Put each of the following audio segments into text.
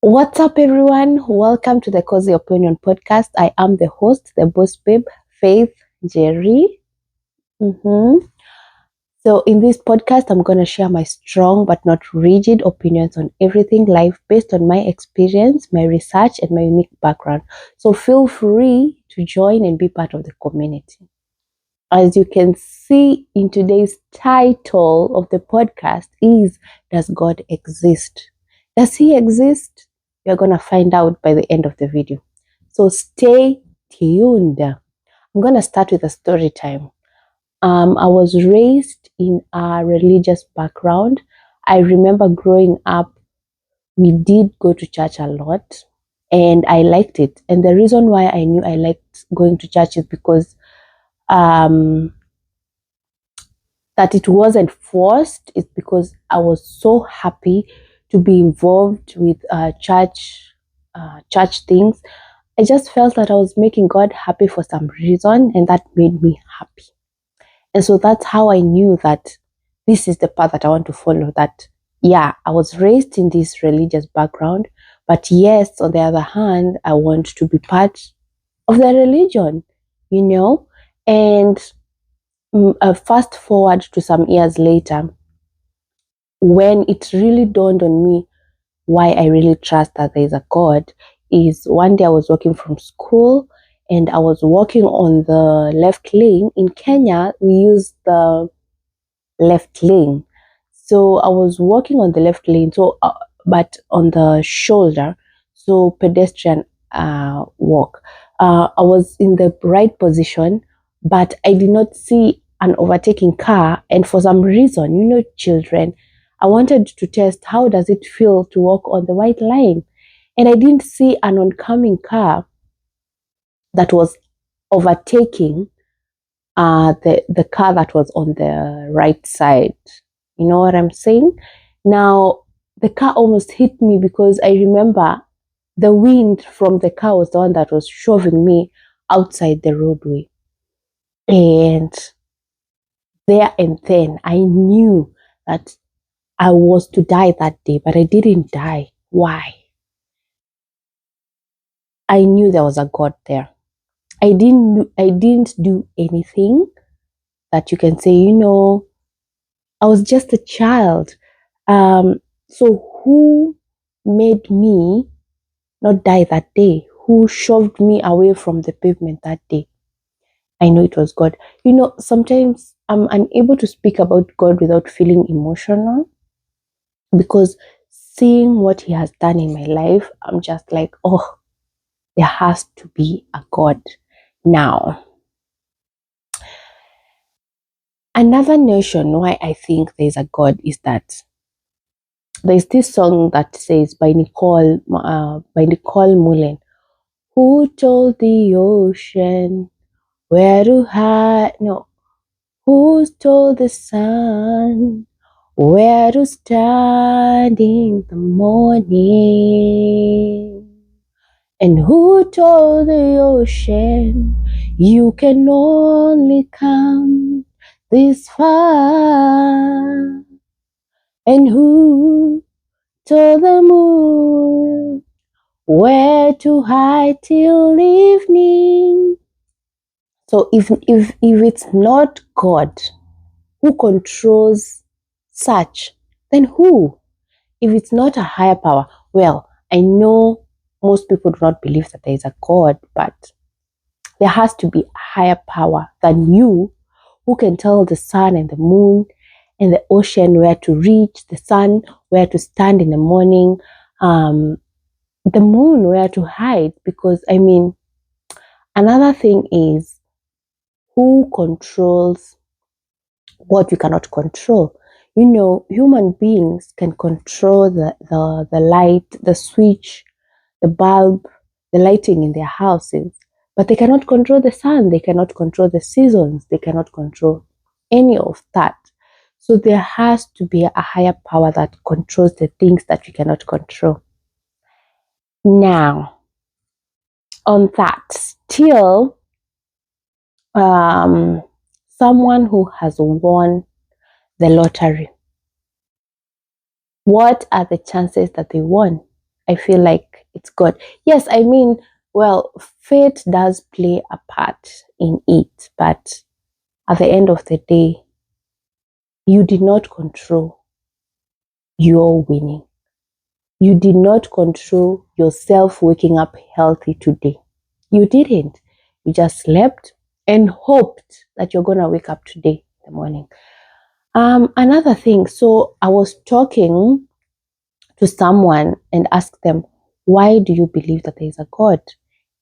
What's up, everyone? Welcome to the Cozy Opinion podcast. I am the host, the boss babe, Faith Jerry. So, in this podcast, I'm going to share my strong but not rigid opinions on everything life based on my experience, my research, and my unique background. So, feel free to join and be part of the community. As you can see in today's title of the podcast is Does God exist? Does he exist? You're going to find out by the end of the video. So stay tuned. I'm going to start with a story time. I was raised in a religious background. I remember growing up, we did go to church a lot and I liked it. And the reason why I knew I liked going to church is because that it wasn't forced is because I was so happy to be involved with church things. I just felt that I was making God happy for some reason, and that made me happy. And so that's how I knew that this is the path that I want to follow. That, yeah, I was raised in this religious background, but yes, on the other hand, I want to be part of the religion, you know? And fast forward to some years later, when it really dawned on me why I really trust that there is a God, is one day I was walking from school and I was walking on the left lane. In Kenya, we use the left lane. So I was walking on the left lane, but on the shoulder, so pedestrian walk. I was in the right position, but I did not see an overtaking car. And for some reason, children, I wanted to test how does it feel to walk on the white line. And I didn't see an oncoming car that was overtaking the car that was on the right side. You know what I'm saying? Now, the car almost hit me because I remember the wind from the car was the one that was shoving me outside the roadway. And there and then I knew that I was to die that day, but I didn't die. Why? I knew there was a God there. I didn't do anything that you can say, I was just a child. So who made me not die that day? Who shoved me away from the pavement that day? I know it was God. Sometimes I'm unable to speak about God without feeling emotional because seeing what he has done in my life, I'm just like, oh, there has to be a God now. Another notion why I think there's a God is that there's this song that says by Nicole Mullen, who told the ocean where to hide? No, who told the sun where to stand in the morning? And who told the ocean you can only come this far? And who told the moon where to hide till evening? So if it's not God who controls such, then who? If it's not a higher power, well, I know most people do not believe that there is a God, but there has to be a higher power than you who can tell the sun and the moon and the ocean where to reach, the sun where to stand in the morning, the moon where to hide. Because another thing is who controls what we cannot control. Human beings can control the light, the switch, the bulb, the lighting in their houses, but they cannot control the sun, they cannot control the seasons, they cannot control any of that. So there has to be a higher power that controls the things that we cannot control. Now, on that, still, someone who has won the lottery, what are the chances that they won? I feel like it's God. Yes, I mean, well, fate does play a part in it, but at the end of the day, you did not control your winning. You did not control yourself waking up healthy today. You didn't. You just slept and hoped that you're going to wake up today in the morning. Another thing, so I was talking to someone and asked them, why do you believe that there is a God?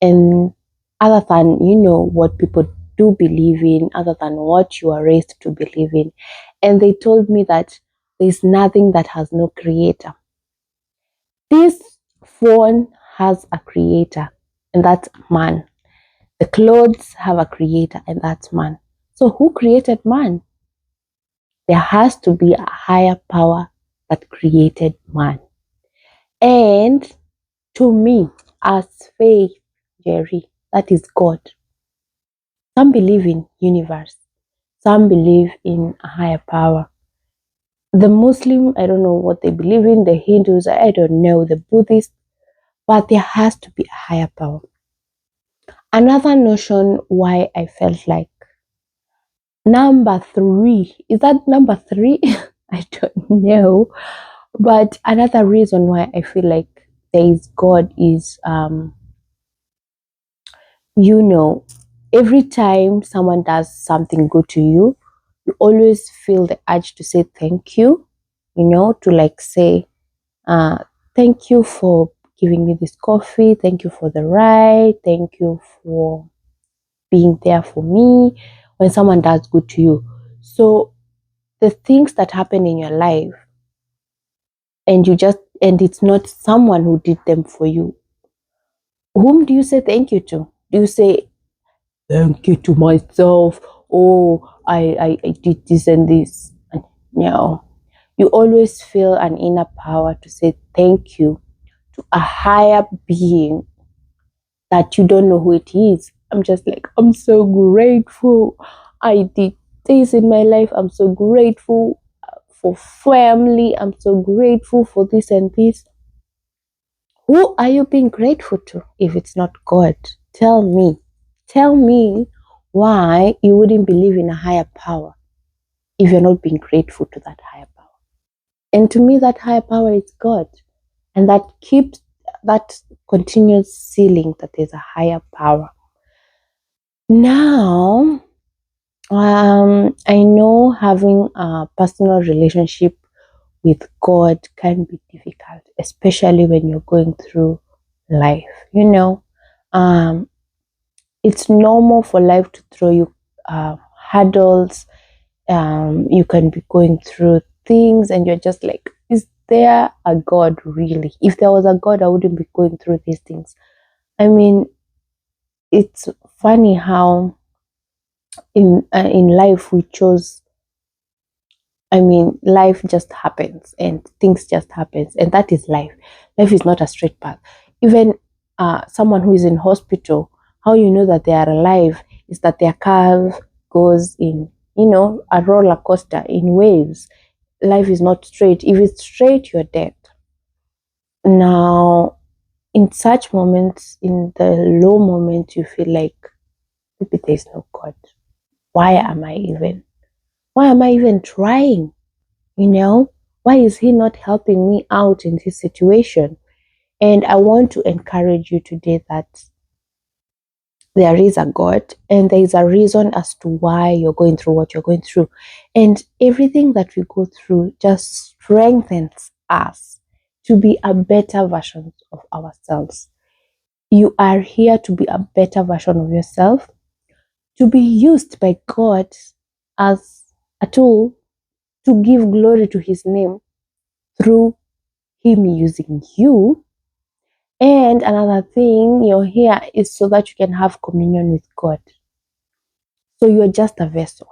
And other than, what people do believe in, other than what you are raised to believe in. And they told me that there's nothing that has no creator. This phone has a creator, and that's man. The clothes have a creator, and that's man. So who created man? There has to be a higher power that created man. And to me, as faith, Jerry, that is God. Some believe in universe. Some believe in a higher power. The Muslim, I don't know what they believe in. The Hindus, I don't know. The Buddhists, but there has to be a higher power. Another notion why I felt like number 3, is that number 3? I don't know. But another reason why I feel like there is God is, every time someone does something good to you, you always feel the urge to say thank you, to like say, thank you for giving me this coffee, thank you for the ride, thank you for being there for me when someone does good to you. So the things that happen in your life, and it's not someone who did them for you, whom do you say thank you to? Do you say thank you to myself? Oh, I did this and this. No, you always feel an inner power to say thank you to a higher being that you don't know who it is. I'm just like, I'm so grateful I did this in my life. I'm so grateful for family. I'm so grateful for this and this. Who are you being grateful to if it's not God? Tell me. Tell me why you wouldn't believe in a higher power if you're not being grateful to that higher power. And to me, that higher power is God. And that continuous sealing that there's a higher power. Now, I know having a personal relationship with God can be difficult, especially when you're going through life. It's normal for life to throw you hurdles. You can be going through things and you're just like, is there a God really? If there was a God, I wouldn't be going through these things. I mean, it's funny how in life we chose, life just happens and things just happens, and that is life. Life is not a straight path. Even someone who is in hospital, how you know that they are alive is that their curve goes in, a roller coaster in waves. Life is not straight. If it's straight, you're dead. Now, in such moments, in the low moments, you feel like maybe there's no God. Why am I even trying? Why is he not helping me out in this situation? And I want to encourage you today that there is a God and there is a reason as to why you're going through what you're going through. And everything that we go through just strengthens us to be a better version of ourselves. You are here to be a better version of yourself, to be used by God as a tool to give glory to his name through him using you. And another thing, you're here is so that you can have communion with God. So you're just a vessel.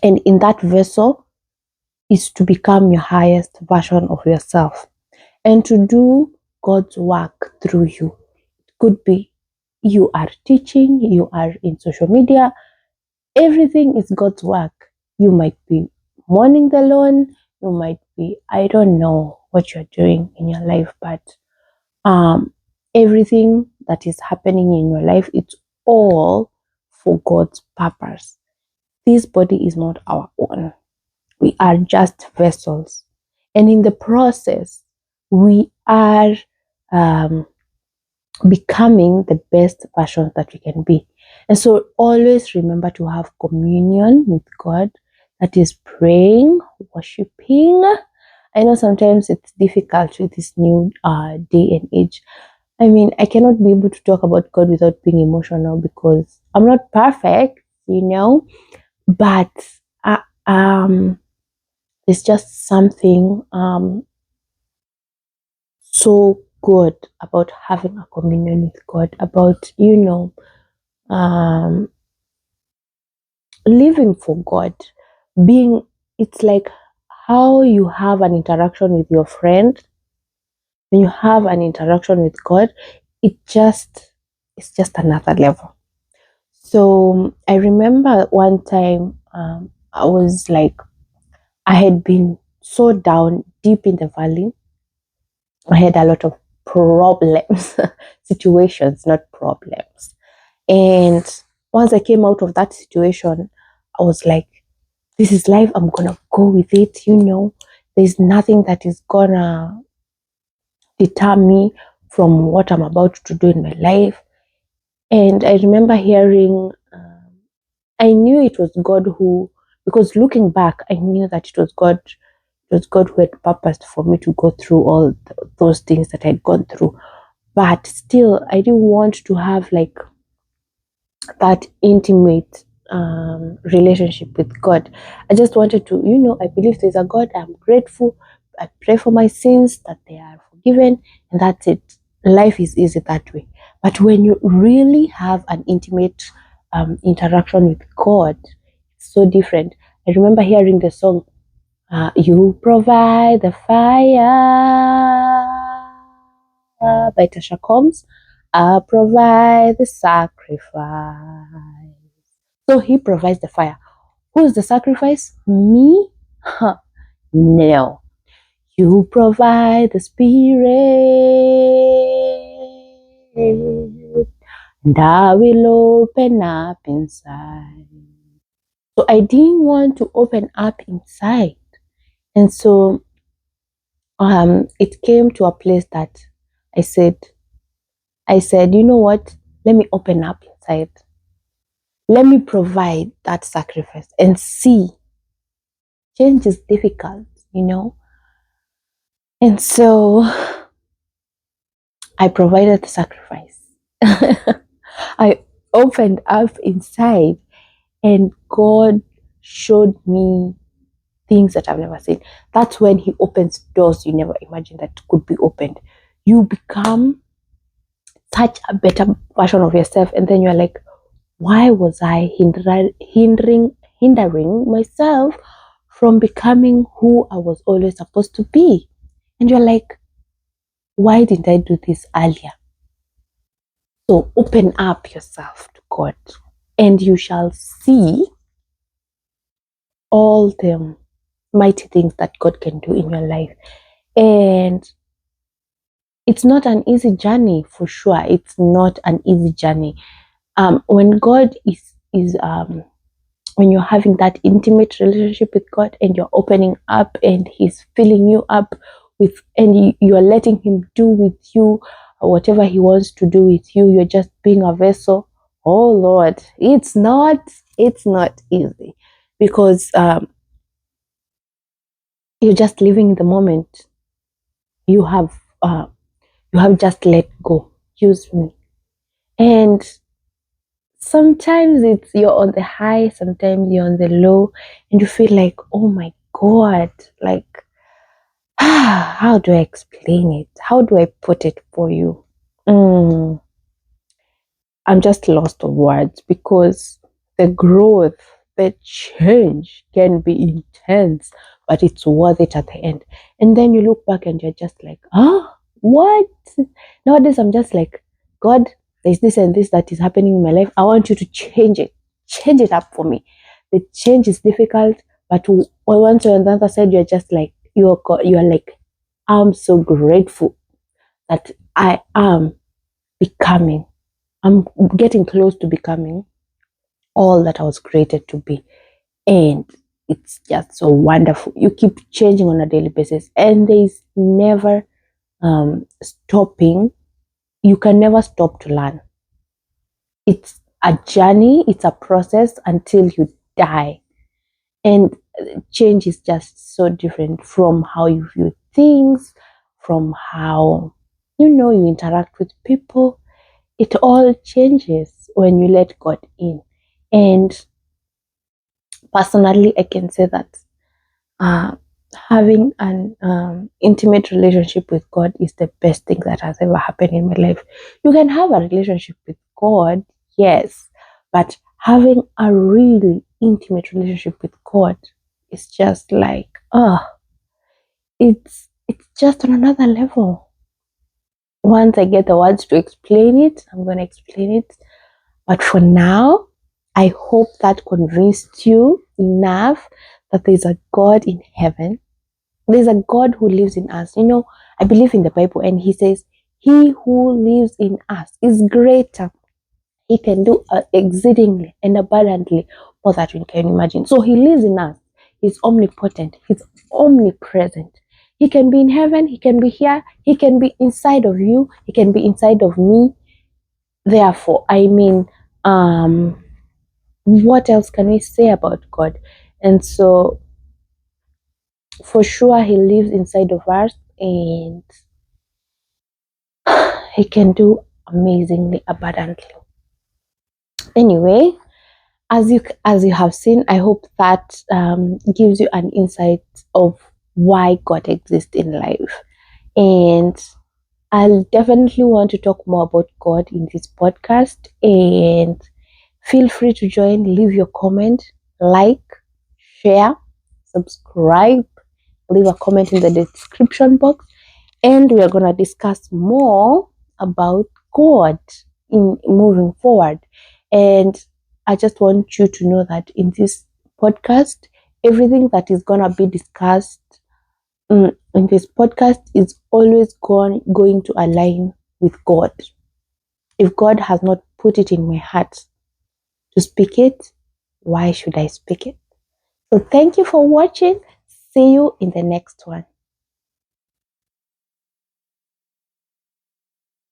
And in that vessel is to become your highest version of yourself and to do God's work through you. It could be you are teaching, you are in social media, everything is God's work. You might be mowing the lawn, you might be, I don't know, what you're doing in your life, but everything that is happening in your life, it's all for God's purpose. This body is not our own. We are just vessels. And in the process, we are becoming the best version that we can be. And so always remember to have communion with God, that is praying, worshiping. I know sometimes it's difficult with this new day and age. I mean, I cannot be able to talk about God without being emotional because I'm not perfect, but there's just something so good about having a communion with God, about, living for God, being, it's like how you have an interaction with your friend. When you have an interaction with God, it's just another level. So I remember one time I was like, I had been so down deep in the valley. I had a lot of problems, situations, not problems. And once I came out of that situation, I was like, this is life. I'm going to go with it. There's nothing that is going to deter me from what I'm about to do in my life. And I remember hearing, I knew it was God who, because looking back, I knew that it was God. It was God who had purposed for me to go through all those things that I'd gone through. But still, I didn't want to have like that intimate relationship with God. I just wanted to, I believe there's a God. I'm grateful. I pray for my sins that they are forgiven, and that's it. Life is easy that way. But when you really have an intimate interaction with God, it's so different. I remember hearing the song, You Provide the Fire by Tasha Combs. I provide the sacrifice. So he provides the fire. Who's the sacrifice? Me? Huh. No. You provide the spirit, and I will open up inside. So I didn't want to open up inside. And so it came to a place that I said, you know what? Let me open up inside. Let me provide that sacrifice and see. Change is difficult. And so I provided the sacrifice. I opened up inside, and God showed me things that I've never seen. That's when He opens doors you never imagined that could be opened. You become such a better version of yourself, and then you're like, why was I hindering myself from becoming who I was always supposed to be? And you're like, why didn't I do this earlier? So open up yourself to God, and you shall see all the mighty things that God can do in your life. And it's not an easy journey, for sure. It's not an easy journey. When God is when you're having that intimate relationship with God, and you're opening up, and He's filling you up with, and you're letting Him do with you whatever He wants to do with you, you're just being a vessel. Oh Lord, it's not easy, because you're just living in the moment. You have just let go. Use me. And sometimes it's you're on the high, sometimes you're on the low, and you feel like, oh my God, like, how do I explain it? How do I put it for you? I'm just lost of words, because the growth, the change can be intense, but it's worth it at the end. And then you look back and you're just like, what? Nowadays, I'm just like, God, there's this and this that is happening in my life. I want you to change it. Change it up for me. The change is difficult, but once you're on the other side, you're just like, you're like, am so grateful that I'm getting close to becoming all that I was created to be. And it's just so wonderful. You keep changing on a daily basis, and there is never stopping. You can never stop to learn. It's a journey, it's a process until you die. And change is just so different from how you view things, from how you interact with people. It all changes when you let God in. And personally, I can say that uh, having an intimate relationship with God is the best thing that has ever happened in my life. You can have a relationship with God, yes, but having a really intimate relationship with God is just like, it's just on another level. Once I get the words to explain it, I'm going to explain it. But for now, I hope that convinced you enough that there's a God in heaven. There's a God who lives in us. I believe in the Bible, and he says, he who lives in us is greater. He can do exceedingly and abundantly more than we can imagine. So he lives in us. He's omnipotent. He's omnipresent. He can be in heaven. He can be here. He can be inside of you. He can be inside of me. Therefore, what else can we say about God? And so, for sure, he lives inside of us, and he can do amazingly abundantly. Anyway, as you have seen, I hope that gives you an insight of why God exists in life. And I'll definitely want to talk more about God in this podcast. And feel free to join, leave your comment, like, share, subscribe, leave a comment in the description box. And we are going to discuss more about God in moving forward. And I just want you to know that in this podcast, everything that is going to be discussed in this podcast is always going to align with God. If God has not put it in my heart to speak it, why should I speak it? So thank you for watching. See you in the next one.